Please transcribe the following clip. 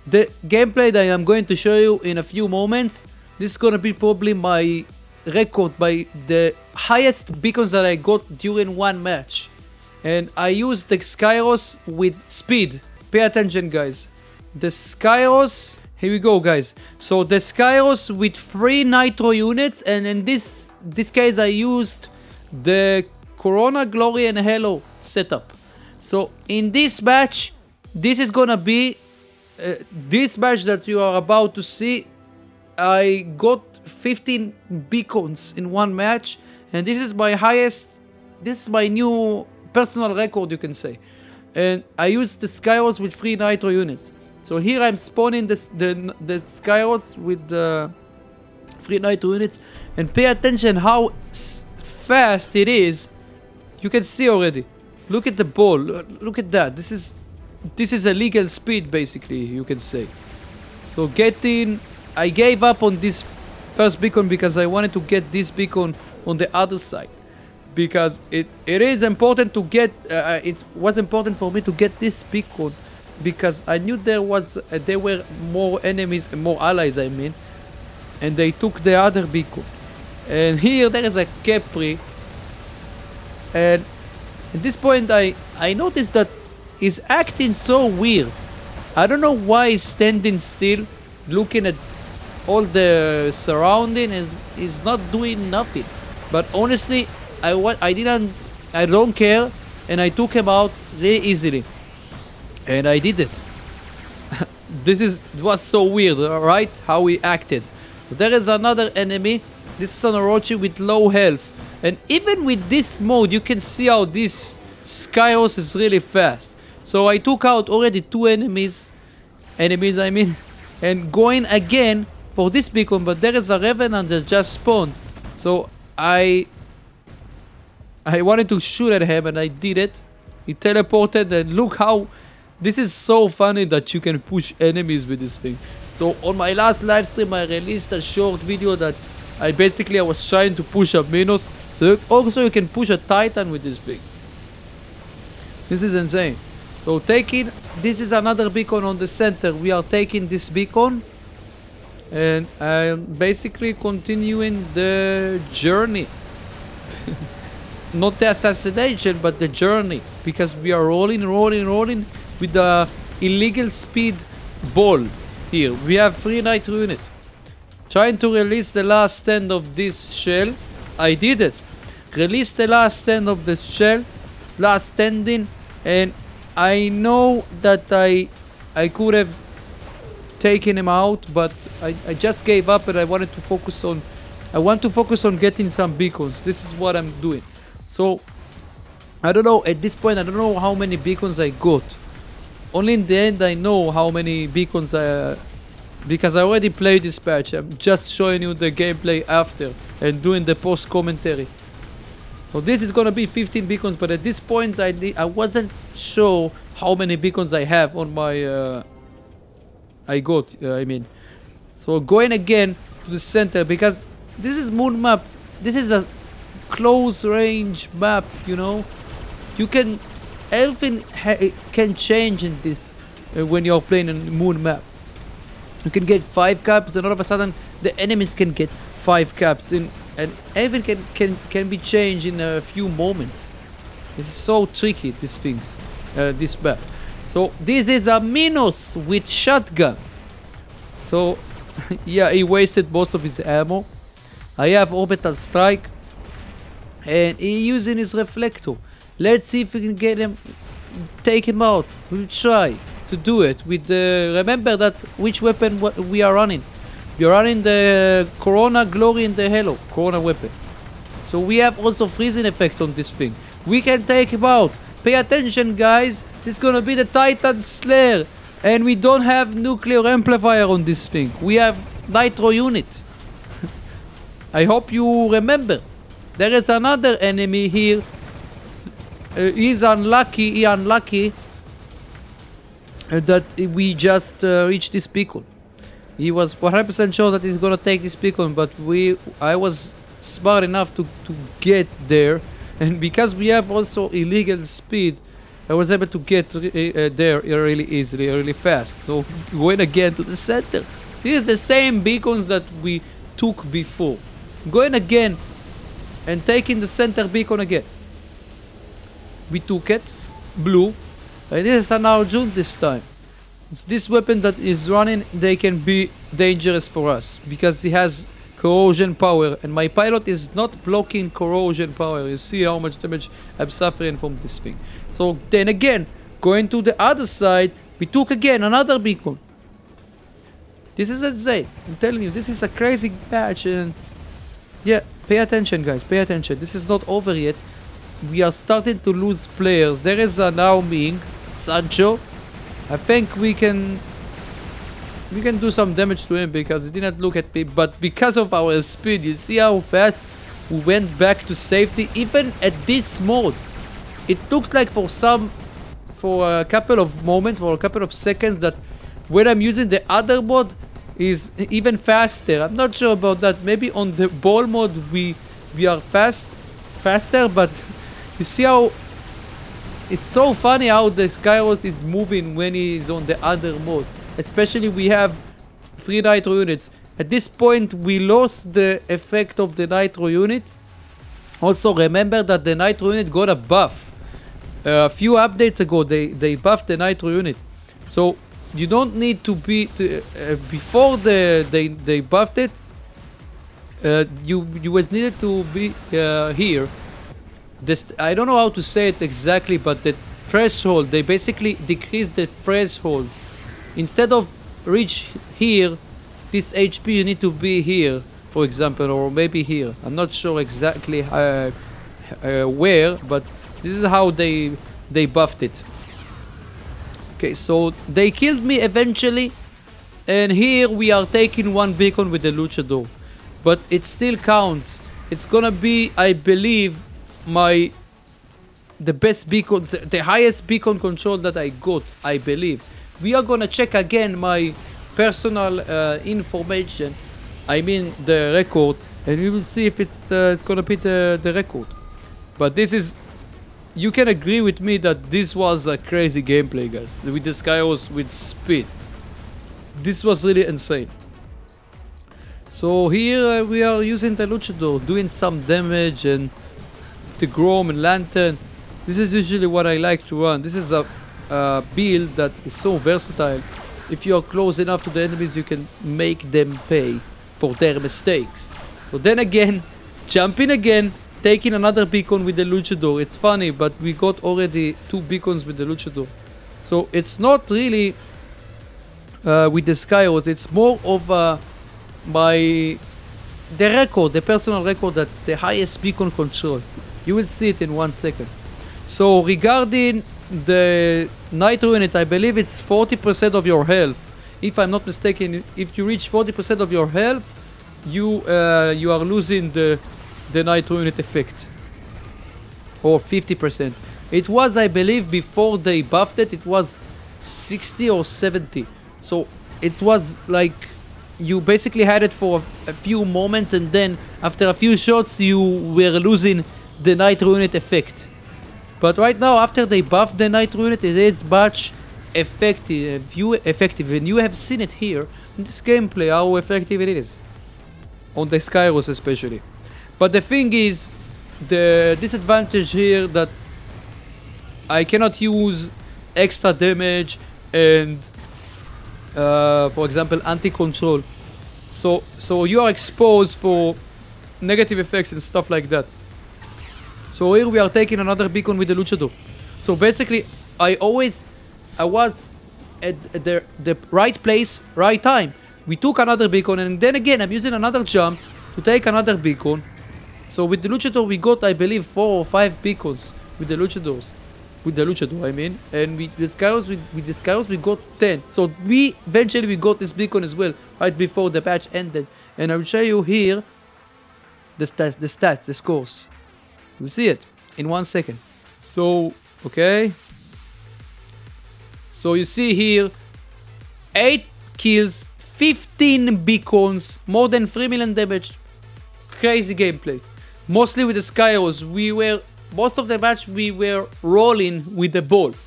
The gameplay that I'm going to show you in a few moments, this is gonna be probably my record by the highest beacons that I got during one match. And I used the SKYROS with speed. Pay attention, guys. The SKYROS, here we go, guys. So the SKYROS with 3 Nitro units, and in this case I used the Corona, Glory and Halo setup. So in this match, this is gonna be this match that you are about to see. I got 15 beacons in one match, and this is my highest, this is my new personal record, you can say. And I used the SKYROS with 3 Nitro units. So here I'm spawning the SKYROS with the 3 Nitro units, and pay attention how fast it is. You can see already. Look at the ball. Look at that. This is a legal speed, basically, you can say. So I gave up on this first beacon because I wanted to get this beacon on the other side, because it is important to get. It was important for me to get this beacon because I knew there were more enemies, more allies, I mean, and they took the other beacon. And here there is a Capri, and at this point I noticed that he's acting so weird. I don't know why he's standing still, looking at all the surrounding, and he's not doing nothing. But honestly, I don't care, and I took him out really easily, and I did it. It was so weird, right? How he acted. But there is another enemy. This is an Orochi with low health, and even with this mode, you can see how this SKYROS is really fast. So I took out already 2 enemies I mean, and going again for this beacon, but there is a Revenant that just spawned. So I wanted to shoot at him, and I did it. He teleported, and look how this is so funny that you can push enemies with this thing. So on my last live stream, I released a short video that I was trying to push a Minos. So also you can push a Titan with this thing. This is insane. So this is another beacon on the center. We are taking this beacon, and I'm basically continuing the journey. Not the assassination, but the journey, because we are rolling with the illegal speed ball. Here we have 3 Nitro units, trying to release the last stand of this shell. I did it. Release the last stand of the shell, last standing, and I know that I could have taken him out, but I just gave up, and I want to focus on getting some beacons. This is what I'm doing. So I don't know, at this point I don't know how many beacons I got. Only in the end I know how many beacons because I already played this patch. I'm just showing you the gameplay after and doing the post commentary. So this is gonna be 15 beacons, but at this point I wasn't sure how many beacons I have on my I mean. So going again to the center, because this is moon map. This is a close range map, you know. You can everything can change in this when you're playing a moon map. You can get 5 caps, and all of a sudden the enemies can get 5 caps, and everything can be changed in a few moments. This is so tricky, these things, this map. So this is a Minos with shotgun. So yeah, he wasted most of his ammo. I have orbital strike, and he using his reflector. Let's see if we can get him, take him out. We'll try to do it with the, remember that which weapon we are running. We are running the Corona, Glory and the Halo Corona weapon. So we have also freezing effect on this thing. We can take him out. Pay attention, guys. This is gonna be the Titan Slayer, and we don't have nuclear amplifier on this thing. We have Nitro unit. I hope you remember. There is another enemy here. He's unlucky. That we just reached this beacon. He was 100% sure that he's gonna take this beacon, but I was smart enough to get there, and because we have also illegal speed, I was able to get there really easily, really fast. So going again to the center. This is the same beacons that we took before. Going again and taking the center beacon again. We took it, blue, and this is an Arjun this time. It's this weapon that is running, they can be dangerous for us because he has corrosion power, and my pilot is not blocking corrosion power. You see how much damage I'm suffering from this thing. So then again, going to the other side, we took again another beacon. This is insane. I'm telling you, this is a crazy match, and yeah, pay attention guys, pay attention. This is not over yet. We are starting to lose players. There is a Now Ming, Sancho. I think we can do some damage to him because he didn't look at me, but because of our speed, you see how fast we went back to safety even at this mode. It looks like for a couple of moments, for a couple of seconds, that when I'm using the other mode is even faster. I'm not sure about that. Maybe on the ball mode we are faster, but you see how it's so funny how the SKYROS is moving when he is on the other mode. Especially we have 3 Nitro units. At this point we lost the effect of the Nitro unit. Also remember that the Nitro unit got a buff. A few updates ago they buffed the Nitro unit. So you don't need to be before they buffed it. You was needed to be here. I don't know how to say it exactly, but the threshold, they basically decreased the threshold. Instead of reach here, this HP you need to be here, for example, or maybe here. I'm not sure exactly where, but this is how they buffed it. Okay, so they killed me eventually, and here we are taking 1 beacon with the Luchador, but it still counts. It's gonna be, I believe, the best beacons, the highest beacon control that I got, I believe. We are gonna check again my personal information, I mean the record, and we will see if it's gonna beat the record. But this is, you can agree with me that this was a crazy gameplay, guys, with the SKYROS with speed. This was really insane. So here we are using the Luchador, doing some damage, and the Grom and Lantern. This is usually what I like to run. This is a build that is so versatile. If you are close enough to the enemies, you can make them pay for their mistakes. So then again, jumping again, taking another beacon with the Luchador. It's funny, but we got already 2 beacons with the Luchador. So it's not really with the SKYROS. It's more of the record, the personal record, that the highest beacon control. You will see it in 1 second. So regarding the Nitro unit, I believe it's 40% of your health. If I'm not mistaken, if you reach 40% of your health, you are losing the Nitro unit effect. Or 50%. It was, I believe, before they buffed it, it was 60 or 70. So it was like you basically had it for a few moments, and then after a few shots you were losing the Nitro unit effect. But right now, after they buffed the Nitro unit, it is much effective, and you have seen it here in this gameplay how effective it is on the SKYROS especially. But the thing is, the disadvantage here that I cannot use extra damage and for example anti-control, so you are exposed for negative effects and stuff like that. So here we are taking another beacon with the Luchador. So basically I was at the right place, right time. We took another beacon, and then again I'm using another jump to take another beacon. So with the Luchador we got, I believe, 4 or 5 beacons with the Luchador, I mean, and with the SKYROS we got 10. So we eventually got this beacon as well right before the patch ended, and I will show you here the stats, the scores. You'll see it in 1 second. So okay, so you see here 8 kills, 15 beacons, more than 3 million damage. Crazy gameplay. Mostly with the SKYROS. We were most of the match we were rolling with the ball.